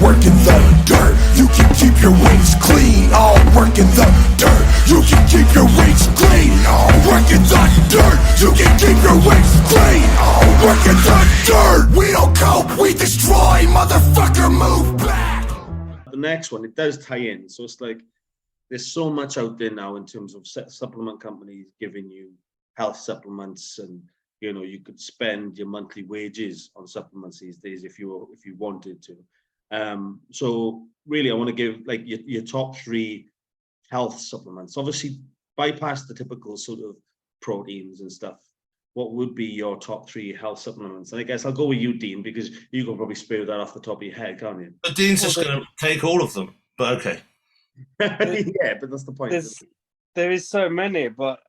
work in the dirt. You can keep your wings clean. I'll work in the dirt. You can keep your wings clean. I'll work in the dirt. You can keep your wings clean. I'll work in the dirt. We don't cope, we destroy. Motherfucker, move back. The next one, it does tie in. So it's like, there's so much out there now in terms of supplement companies giving you health supplements, and you could spend your monthly wages on supplements these days if you wanted to. So really, I want to give like your top 3 health supplements. Obviously, bypass the typical sort of proteins and stuff. What would be your top 3 health supplements? And I guess I'll go with you, Dean, because you can probably spit that off the top of your head, can't you? But Dean's just going to take all of them. But okay. Yeah, but that's the point. There is so many, but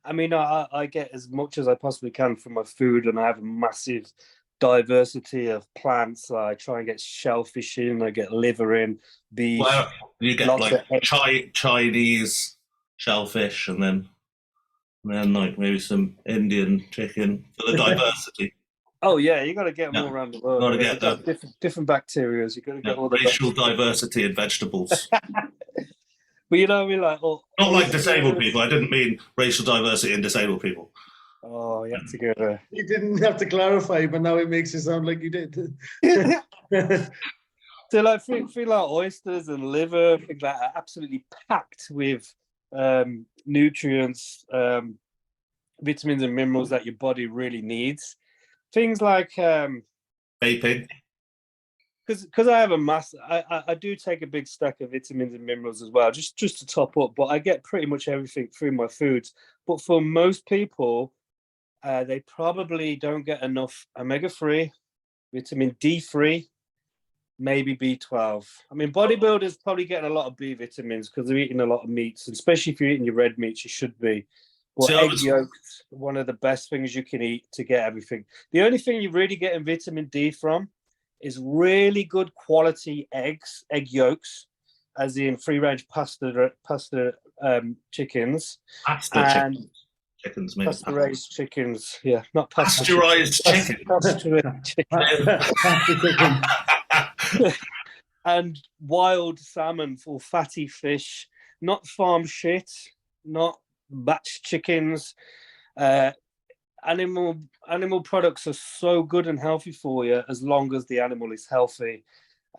I mean, I get as much as I possibly can from my food, and I have a massive diversity of plants. I try and get shellfish in, I get liver in, beef. Well, you get like Chinese shellfish, and then like maybe some Indian chicken for the diversity. Oh yeah, you got to get them all around the world. Got to get them. Different bacteria. You got to get all the racial diversity in vegetables. But you know what I mean, like not like disabled people. I didn't mean racial diversity in disabled people. Oh, you have to go there. You didn't have to clarify, but now it makes it sound like you did. So like feel like oysters and liver, things like that, are absolutely packed with nutrients, vitamins and minerals that your body really needs. Things like vaping. Because I have I do take a big stack of vitamins and minerals as well, just to top up. But I get pretty much everything through my foods. But for most people, they probably don't get enough omega-3, vitamin D3, maybe B12. I mean, bodybuilders probably getting a lot of B vitamins because they're eating a lot of meats, and especially if you're eating your red meats, you should be. Well, egg yolks, one of the best things you can eat to get everything. The only thing you're really getting vitamin D from is really good quality egg yolks, as in free-range pasta chickens. Chickens, pasteurized chickens, yeah, not pasteurized chicken. Pasteurized chicken. And wild salmon or fatty fish, not farm shit, not batch chickens. Animal products are so good and healthy for you as long as the animal is healthy.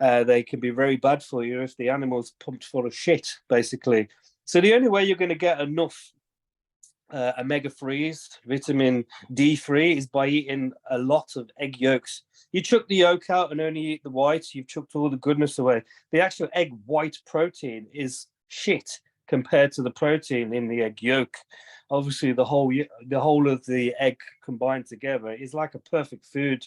They can be very bad for you if the animal's pumped full of shit, basically. So the only way you're going to get enough omega-3s, vitamin D3, is by eating a lot of egg yolks. You chuck the yolk out and only eat the white, you've chucked all the goodness away. The actual egg white protein is shit compared to the protein in the egg yolk. Obviously, the whole of the egg combined together is like a perfect food.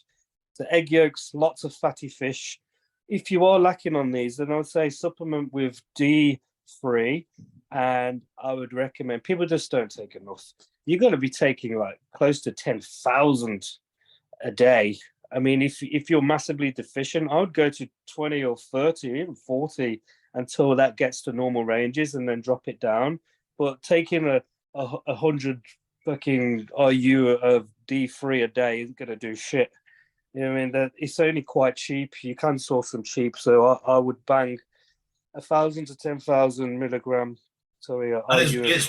So egg yolks, lots of fatty fish. If you are lacking on these, then I would say supplement with D3, and I would recommend, people just don't take enough. You're going to be taking like close to 10,000 a day. I mean, if you're massively deficient, I would go to 20 or 30, even 40 until that gets to normal ranges, and then drop it down. But taking a 100 fucking IU of D3 a day isn't going to do shit. You know what I mean? It's only quite cheap. You can source them cheap. So I would bang 1,000 to 10,000 milligram. Sorry, it's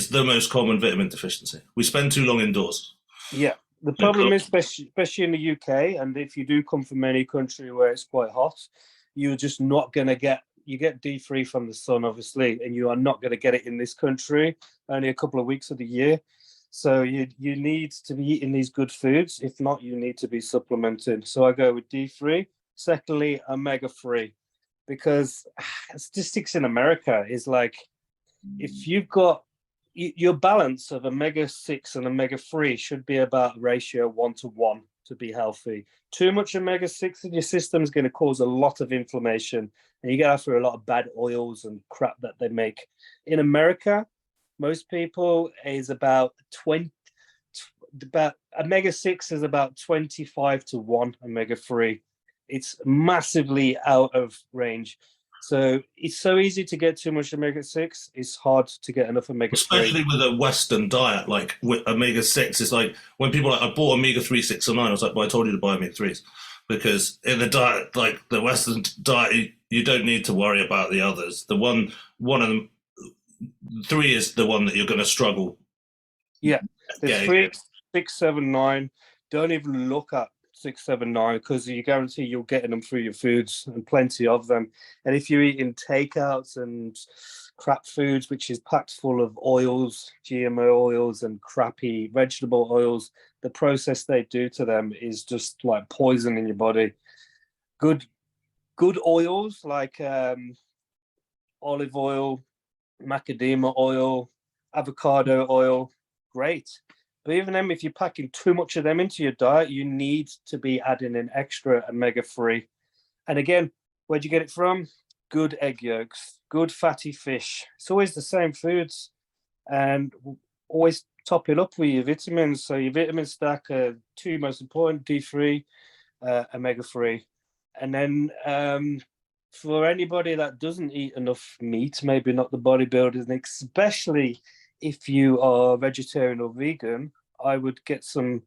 the most common vitamin deficiency. We spend too long indoors. Yeah. The problem is, especially in the UK, and if you do come from any country where it's quite hot, you're just not going to get, you get D3 from the sun, obviously, and you are not going to get it in this country only a couple of weeks of the year. So you need to be eating these good foods. If not, you need to be supplementing. So I go with D3. Secondly, omega-3, because statistics in America is like, if you've got your balance of omega-6 and omega-3 should be about ratio 1-to-1 to be healthy. Too much omega-6 in your system is going to cause a lot of inflammation, and you get through a lot of bad oils and crap that they make. In America, most people is about omega-6 is about 25-to-1 omega-3. It's massively out of range. So it's so easy to get too much omega-6. It's hard to get enough omega-3. Especially with a Western diet, like with omega-6, it's like when people are like, I bought omega-3, 6, or 9, I was like, well, I told you to buy omega-3s. Because in the diet, like the Western diet, you don't need to worry about the others. The one of them, 3 is the one that you're going to struggle. Yeah, there's getting 3, it. 6, 7, 9. Don't even look at 6, 7, 9 because you guarantee you're getting them through your foods and plenty of them. And if you're eating takeouts and crap foods, which is packed full of oils, GMO oils, and crappy vegetable oils, the process they do to them is just like poison in your body. Good oils like olive oil, macadamia oil, avocado oil, great. But even then, if you're packing too much of them into your diet, you need to be adding in extra omega-3. And again, where'd you get it from? Good egg yolks, good fatty fish. It's always the same foods. And always top it up with your vitamins. So your vitamin stack are 2 most important, D3, omega-3. And then for anybody that doesn't eat enough meat, maybe not the bodybuilders, and especially if you are vegetarian or vegan, I would get some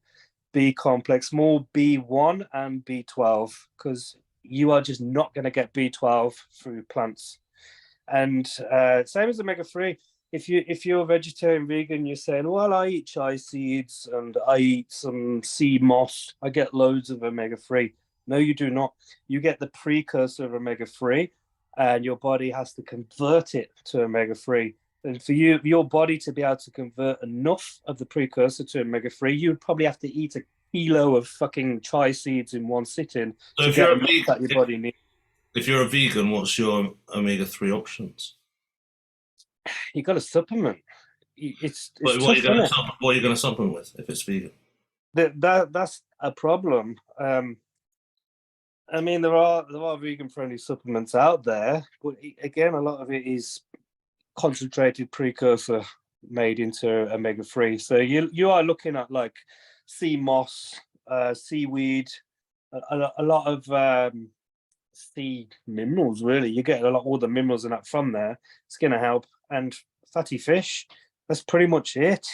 B complex, more B1 and B12, because you are just not going to get B12 through plants. And same as omega-3. If you're a vegetarian vegan, you're saying, well, I eat chia seeds and I eat some sea moss, I get loads of omega-3. No, you do not. You get the precursor of omega-3, and your body has to convert it to omega-3. And for your body to be able to convert enough of the precursor to omega-3, you'd probably have to eat a kilo of fucking chia seeds in one sitting So to if get you're a enough that your body needs. If you're a vegan, what's your omega-3 options? You got to supplement. It's But tough, what are you going isn't to supplement with if it's vegan? it? That's a problem. I mean, there are vegan-friendly supplements out there, but again, a lot of it is concentrated precursor made into omega-3. So you are looking at like sea moss, seaweed, a lot of sea minerals. Really, you get all the minerals and that from there. It's going to help. And fatty fish. That's pretty much it.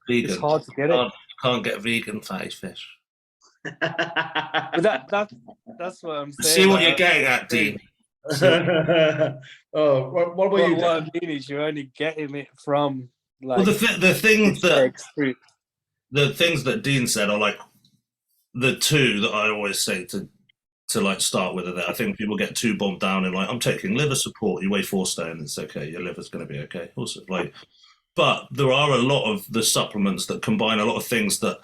Vegan. It's hard to get it. Can't get vegan fatty fish. But that's what I'm saying. See what you're getting at, Dean. Oh, what were you? What I mean is, you're only getting it from like. Well, the things eggs, that Dean said are like the 2 that I always say to like start with. I think people get too bogged down in like, I'm taking liver support. You weigh 4 stone, it's okay. Your liver's going to be okay. Also, like, but there are a lot of the supplements that combine a lot of things that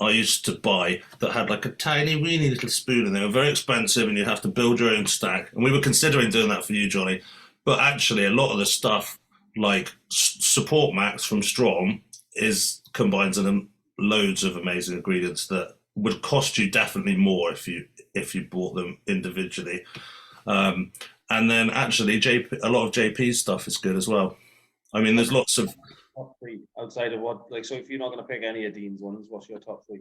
I used to buy that had like a tiny, weeny little spoon, and they were very expensive, and you'd have to build your own stack. And we were considering doing that for you, Johnny. But actually, a lot of the stuff, like Support Max from Strong, combines in loads of amazing ingredients that would cost you definitely more if you bought them individually. And then actually, a lot of JP's stuff is good as well. I mean, there's lots of top 3 outside of what, like, so if you're not going to pick any of Dean's ones, what's your top 3?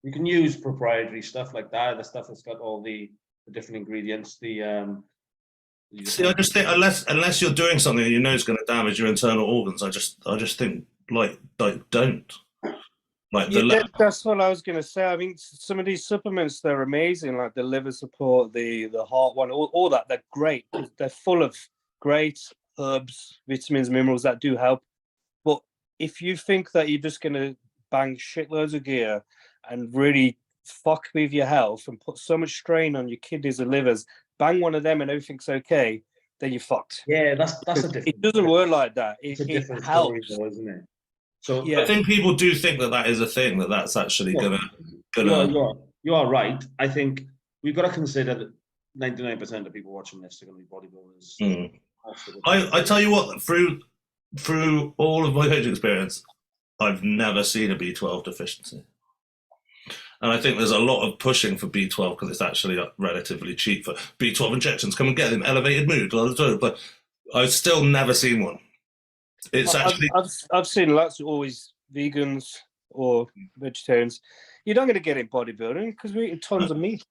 You can use proprietary stuff like that, the stuff that's got all the different ingredients. See, I just think unless you're doing something that you know is going to damage your internal organs, I just think like don't. Like that's what I was going to say. I mean, some of these supplements, they're amazing, like the liver support, the heart one, all that. They're great. They're full of great herbs, vitamins, minerals that do help. But if you think that you're just going to bang shitloads of gear and really fuck with your health and put so much strain on your kidneys and livers, bang one of them and everything's okay, then you're fucked. Yeah, that's a different. It doesn't work like that. It's a different helps, story, though, isn't it? So yeah. I think people do think that is a thing, that's actually gonna. You are right. I think we've got to consider that 99% of people watching this are going to be bodybuilders. I tell you what, through all of my coaching experience, I've never seen a B12 deficiency. And I think there's a lot of pushing for B12 because it's actually relatively cheap for B12 injections. Come and get them, elevated mood, but I've still never seen one. It's actually I've seen lots of always vegans or vegetarians. You're not going to get in bodybuilding because we're eating tons of meat.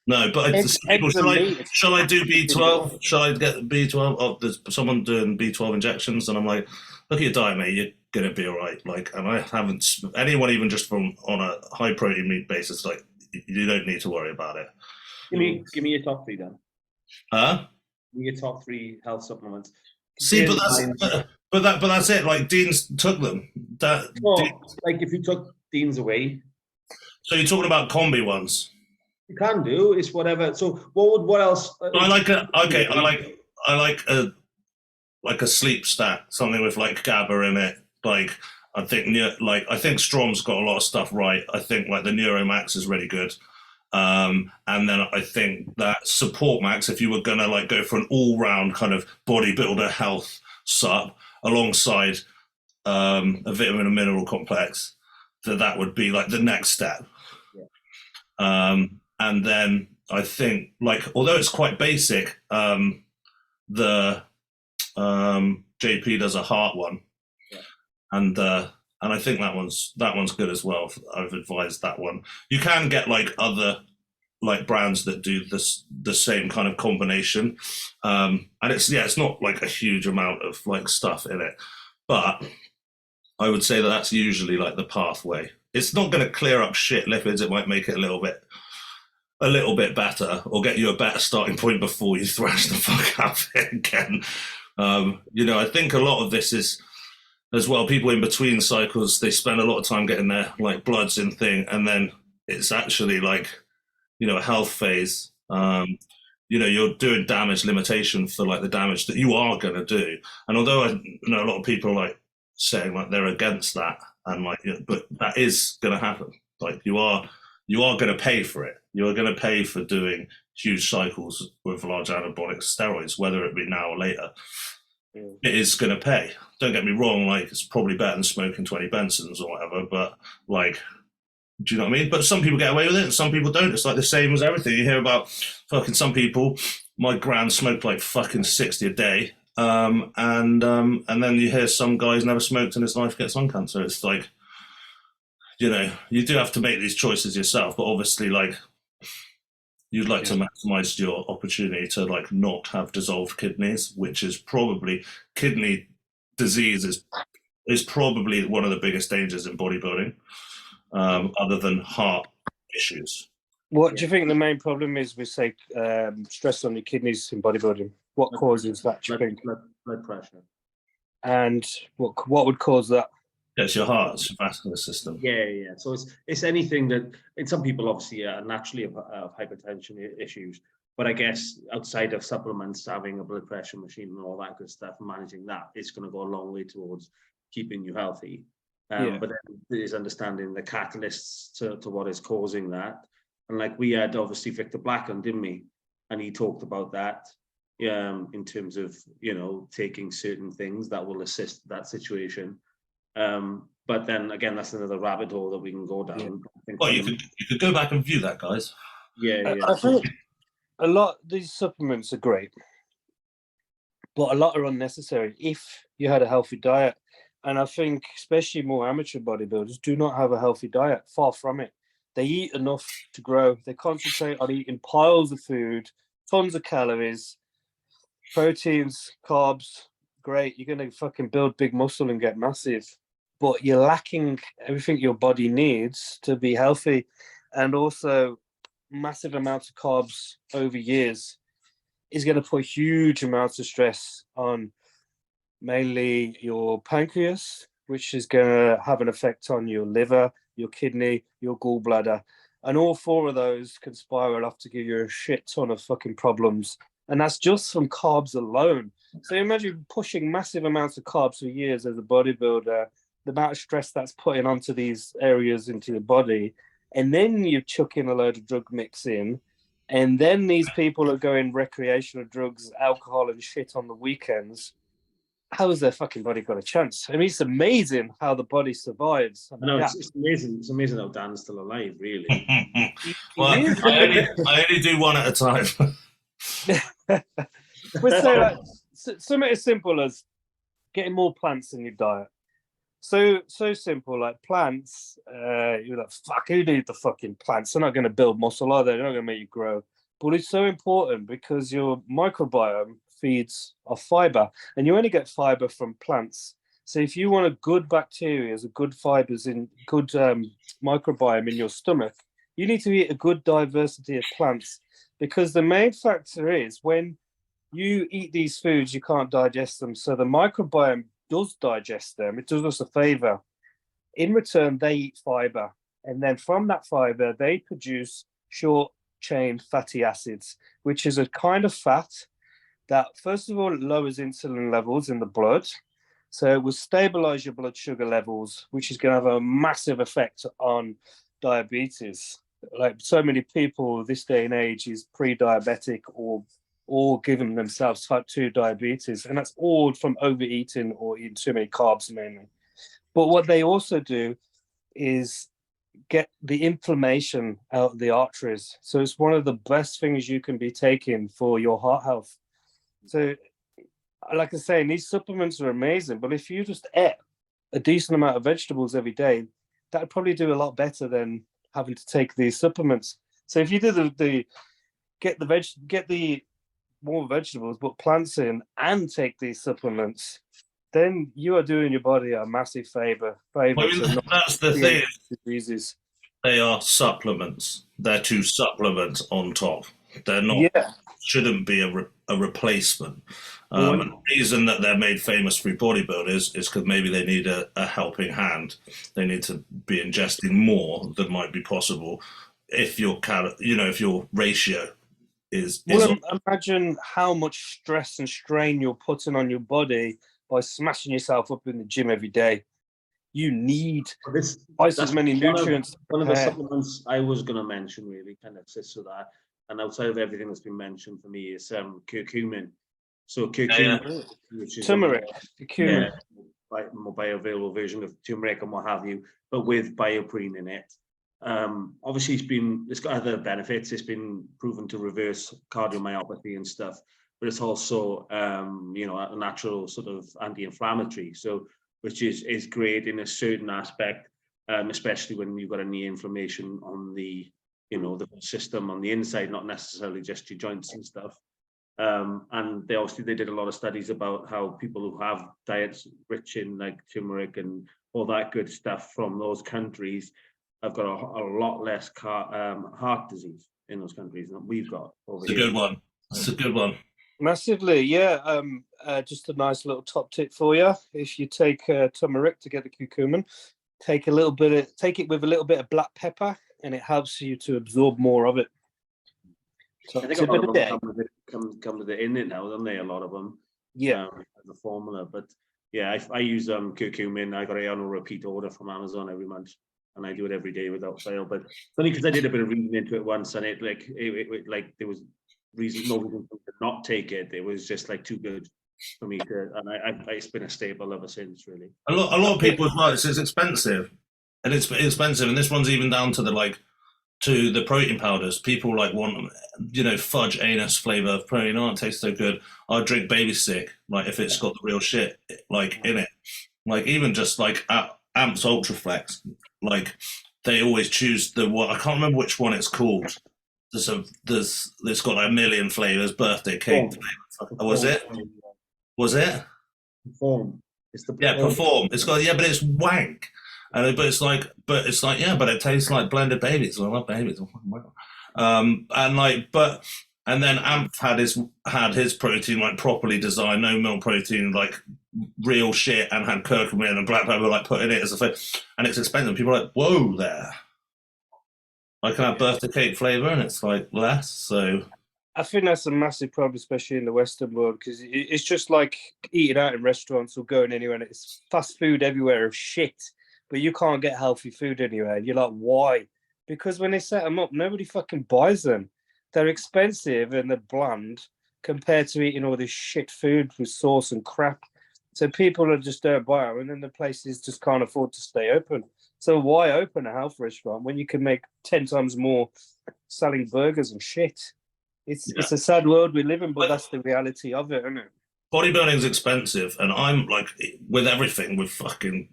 No, but Eggs people, and meat. shall I do B12? Shall I get B12? Oh, there's someone doing B12 injections, and I'm like, look at your diet, mate. You're gonna be all right. Like, and I haven't anyone even just from on a high protein meat basis. Like, you don't need to worry about it. Give me your top three then. Huh? Give me your top three health supplements. See, but Bearing in mind- that's it. Like, Dean's took them. Well, like if you took Dean's away, So you're talking about combi ones? you can do. It's whatever. So what else? I like a okay. I like a sleep stack, something with like GABA in it. Like I think Strom's got a lot of stuff right. I think like the Neuromax is really good. And then I think that Support Max, if you were gonna like go for an all-round kind of bodybuilder health sup alongside a vitamin and mineral complex, that would be like the next step. Yeah. And then I think like although it's quite basic, the JP does a heart one, Yeah. and I think that one's good as well. I've advised that one. You can get like other like brands that do the same kind of combination, and it's not like a huge amount of like stuff in it, but I would say that's usually like the pathway. It's not going to clear up shit lipids. It might make it a little bit better, or get you a better starting point before you thrash the fuck out of it again. I think a lot of this is as well, people in between cycles, they spend a lot of time getting their like bloods in thing, and then it's actually like, a health phase. You're doing damage limitation for like the damage that you are going to do. And although I know a lot of people are like saying like they're against that, and like, but that is going to happen. Like you are going to pay for it. You are going to pay for doing huge cycles with large anabolic steroids, whether it be now or later. Yeah. It is going to pay. Don't get me wrong, like it's probably better than smoking 20 Bensons or whatever, but like, do you know what I mean? But some people get away with it and some people don't. It's like the same as everything. You hear about fucking some people, my gran smoked like fucking 60 a day. And then you hear some guys never smoked in his life gets lung cancer. It's like, you do have to make these choices yourself, but obviously like you'd like to maximize your opportunity to like not have dissolved kidneys, which is probably kidney disease is probably one of the biggest dangers in bodybuilding, other than heart issues. What do you think the main problem is with, say, stress on your kidneys in bodybuilding? What causes that, do you think? Blood pressure. And what would cause that? It's your heart, it's your vascular system. Yeah. So it's anything that, and some people obviously naturally have hypertension issues, but I guess outside of supplements, having a blood pressure machine and all that good stuff, managing that is going to go a long way towards keeping you healthy. But then there's understanding the catalysts to what is causing that. And like we had obviously Victor Black on, didn't we? And he talked about that in terms of, taking certain things that will assist that situation. But then again, that's another rabbit hole that we can go down. Well, you could go back and view that, guys. Yeah. I think a lot of these supplements are great, but a lot are unnecessary if you had a healthy diet. And I think especially more amateur bodybuilders do not have a healthy diet. Far from it. They eat enough to grow. They concentrate on eating piles of food, tons of calories, proteins, carbs. Great, you're going to fucking build big muscle and get massive, but you're lacking everything your body needs to be healthy. And also massive amounts of carbs over years is going to put huge amounts of stress on mainly your pancreas, which is going to have an effect on your liver, your kidney, your gallbladder. And all four of those can spiral off to give you a shit ton of fucking problems. And that's just from carbs alone. So imagine pushing massive amounts of carbs for years as a bodybuilder, the amount of stress that's putting onto these areas into your body. And then you chuck in a load of drug mix in. And then these people are going recreational drugs, alcohol and shit on the weekends. How has their fucking body got a chance? I mean, it's amazing how the body survives. No, it's amazing. It's amazing how Dan's still alive, really. Well, I only do one at a time. We'll say like something as simple as getting more plants in your diet. So simple. Like plants, you're like, fuck, who need the fucking plants? They're not going to build muscle, are they? They're not going to make you grow. But it's so important because your microbiome feeds off fiber, and you only get fiber from plants. So if you want a good bacteria, a good fibers in good microbiome in your stomach, you need to eat a good diversity of plants, because the main factor is when you eat these foods, you can't digest them. So the microbiome does digest them. It does us a favor. In return, they eat fiber. And then from that fiber, they produce short chain fatty acids, which is a kind of fat that, first of all, lowers insulin levels in the blood. So it will stabilize your blood sugar levels, which is going to have a massive effect on diabetes. Like so many people this day and age is pre-diabetic or giving themselves type 2 diabetes. And that's all from overeating or eating too many carbs mainly. But what they also do is get the inflammation out of the arteries. So it's one of the best things you can be taking for your heart health. So like I say, these supplements are amazing, but if you just ate a decent amount of vegetables every day, that would probably do a lot better than having to take these supplements. So if you do get the more vegetables, put plants in, and take these supplements, then you are doing your body a massive favor. I mean, that's the thing. Diseases. They are supplements. They're to supplement on top. They're not. Yeah. Shouldn't be a replacement. And the reason that they're made famous through bodybuilders is because maybe they need a helping hand. They need to be ingesting more than might be possible if your if your ratio is well, imagine how much stress and strain you're putting on your body by smashing yourself up in the gym every day. You need twice as many nutrients. One of the supplements I was going to mention really kind of assists with that, and outside of everything that's been mentioned for me, is curcumin. So curcumin, which is turmeric, curcumin. More bioavailable version of turmeric and what have you, but with bioprene in it. Obviously, it's got other benefits. It's been proven to reverse cardiomyopathy and stuff, but it's also a natural sort of anti-inflammatory. So, which is great in a certain aspect, especially when you've got any inflammation on the the system on the inside, not necessarily just your joints and stuff. And they did a lot of studies about how people who have diets rich in like turmeric and all that good stuff from those countries have got a lot less heart disease in those countries than we've got over here. It's a good one. It's a good one. Massively, yeah. Just a nice little top tip for you. If you take turmeric to get the curcumin, take it with a little bit of black pepper, and it helps you to absorb more of it. So I think a lot of them come with it in it now, don't they? A lot of them. Yeah. The formula, but yeah, I use curcumin. I got it on a repeat order from Amazon every month, and I do it every day without fail. But it's only because I did a bit of reading into it once, and it there was no reason to not take it. It was just like too good for me to, and it's been a staple ever since, really. A lot of people as well. It's expensive, and it's expensive, and this one's even down to the protein powders. People want fudge anus flavor of protein. Oh, it tastes so good. I'll drink baby stick if it's got the real shit in it. Even just Amps Ultraflex. They always choose I can't remember which one it's called. It's got a million flavors. Birthday cake flavor. Was it? Perform. It's the Perform. It's got but it's wank. But it tastes like blended babies. I love babies. And then Amp had his protein properly designed, no milk protein, real shit, and had curcumin and black pepper put in it as a flavor. And it's expensive. People are like, whoa there. I can have birthday cake flavor, and it's less. So I think that's a massive problem, especially in the Western world, because it's just like eating out in restaurants or going anywhere, and it's fast food everywhere of shit. But you can't get healthy food anywhere. You're like, why? Because when they set them up, nobody fucking buys them. They're expensive and they're bland compared to eating all this shit food with sauce and crap. So people just don't buy them, and then the places just can't afford to stay open. So why open a health restaurant when you can make 10 times more selling burgers and shit? It's a sad world we live in, but that's the reality of it, isn't it? Bodybuilding is expensive, and I'm with everything, with fucking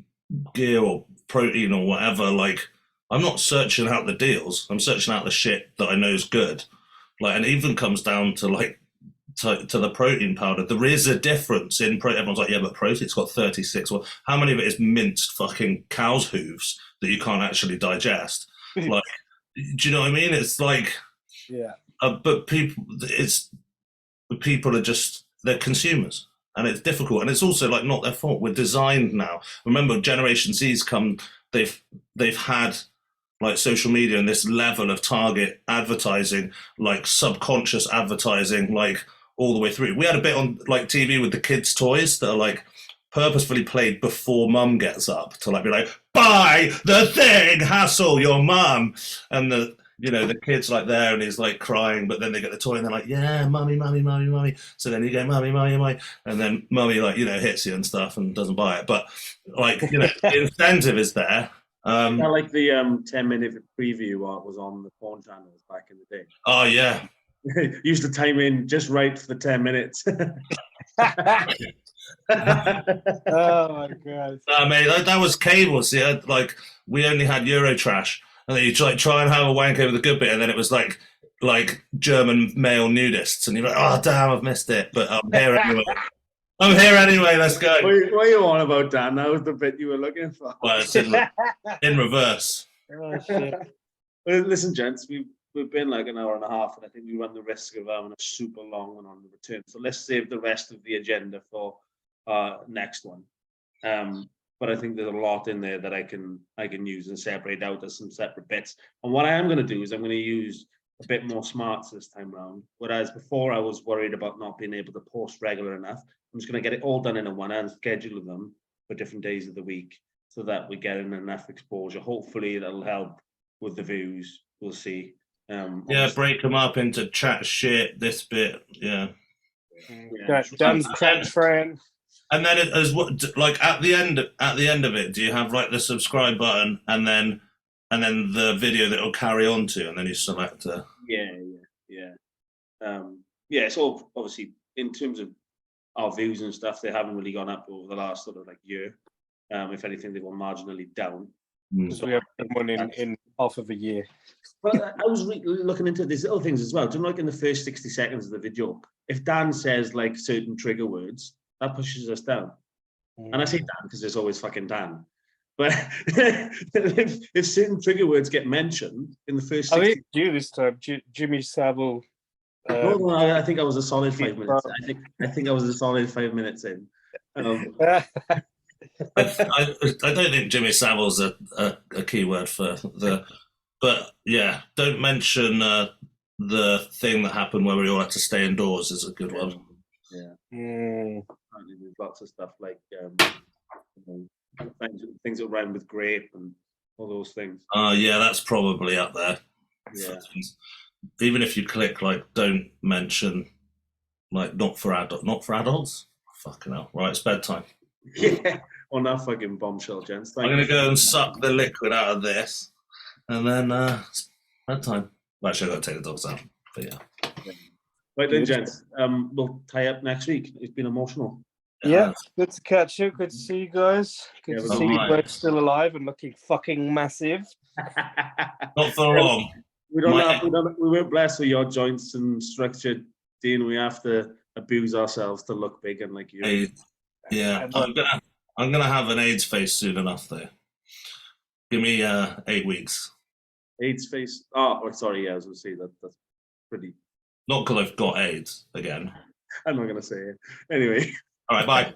gear or protein or whatever, like I'm not searching out the deals. I'm searching out the shit that I know is good. Like, and it even comes down to like to the protein powder. There is a difference in protein. Everyone's like, yeah, but protein's got 36. Well, how many of it is minced fucking cow's hooves that you can't actually digest? Like, do you know what I mean? It's like, Yeah. but people are just, they're consumers, and it's difficult, and it's also like not their fault. We're designed now. Remember, Generation Z's come. They've had like social media and this level of target advertising, like subconscious advertising, like all the way through. We had a bit on like TV with the kids' toys that are like purposefully played before mum gets up to like be like, buy the thing, hassle your mum, and the kid's like there and he's like crying, but then they get the toy and they're like, yeah, mummy, mummy, mummy, mummy. So then you go, mummy, mummy, mummy, and then mummy like hits you and stuff and doesn't buy it. But like the incentive is there. I like the 10-minute preview art was on the porn channels back in the day. Oh yeah. Used to time in just right for the 10 minutes. Oh my god! Mate, that was cable. See, like we only had Eurotrash, and then you try and have a wank over the good bit, and then it was like German male nudists, and you're like, oh damn, I've missed it, but I'm here anyway. I'm here anyway. Let's go. What are you on about, Dan? That was the bit you were looking for. Well, it's in reverse. Oh shit! Well, listen, gents, we've been like an hour and a half, and I think we run the risk of having a super long one on the return. So let's save the rest of the agenda for next one. But I think there's a lot in there that I can use and separate out as some separate bits. And what I am going to do is I'm going to use a bit more smarts this time round. Whereas before I was worried about not being able to post regular enough. I'm just going to get it all done in a one and schedule them for different days of the week so that we get enough exposure. Hopefully that'll help with the views. We'll see. Break them up into chat shit, this bit, Dan's chat friend. And then as what, like at the end of it, do you have like the subscribe button and then the video that will carry on to, and then you select a... So obviously in terms of our views and stuff, they haven't really gone up over the last sort of like year. If anything, they were marginally down. So we have one in half of a year. Well, I was looking into these little things as well. Do you know, like in the first 60 seconds of the video, if Dan says like certain trigger words, that pushes us down. And I say Dan because there's always fucking Dan. But if certain trigger words get mentioned in the first 60 seconds... do this time, Jimmy Savile. Um, I think I was a solid 5 minutes. I think I was a solid 5 minutes in. I don't think Jimmy Savile's a keyword for the, but yeah, don't mention the thing that happened where we all had to stay indoors is a good one. Yeah. Apparently there's lots of stuff like things that rhyme with grape and all those things. Yeah, that's probably up there. Yeah. Even if you click like don't mention like not for adults. Fucking hell. Right, it's bedtime. Yeah. On that fucking bombshell, gents. I'm gonna go and suck the liquid out of this, and then it's bedtime. Well, actually, I've got to take the dogs out. But yeah. Right then, gents. We'll tie up next week. It's been emotional. Yeah, good to catch you. Good to see you guys. Good to see you both still alive and looking fucking massive. Not for long. We weren't blessed with your joints and structure, Dean. We have to abuse ourselves to look big and like you. I'm gonna have an AIDS face soon enough though. Give me 8 weeks. AIDS face. Oh, sorry. Yeah, I was gonna say that's pretty. Not because I've got AIDS again. I'm not gonna say it anyway. All right, bye.